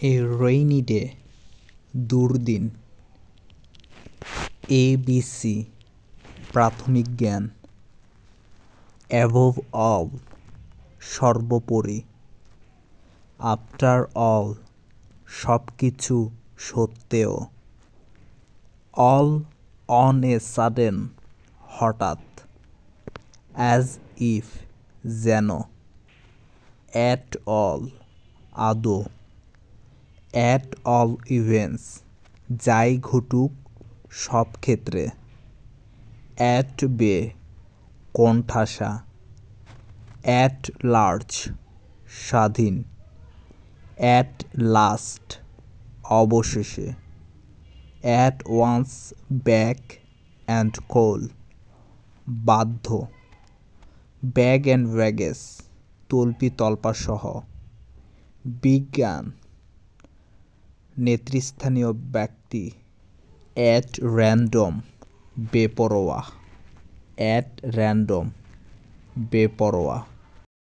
এ rainy day, দুর্দিন। ABC, প্রাথমিক জ্ঞান। অ্যাবভ অল, সর্বোপরি। আফটার অল, সব কিছু সত্ত্বেও। অল অন এ সাডেন, হঠাৎ। অ্যাজ ইফ, যেন। অ্যাট অল, আদৌ। অ্যাট অল ইভেন্টস, যাই ঘটুক সব ক্ষেত্রে। অ্যাট বে, কোণঠাসা। অ্যাট লার্জ, স্বাধীন। অ্যাট লাস্ট, অবশেষে। At once beck and call, বাধ্য। ব্যাগ অ্যান্ড ব্যাগেজ, তল্পি তল্পাসহ। বিজ্ঞান, নেতৃস্থানীয় ব্যক্তি। অ্যাট র্যান্ডম, বেপরোয়া। অ্যাট র্যান্ডম, বেপরোয়া।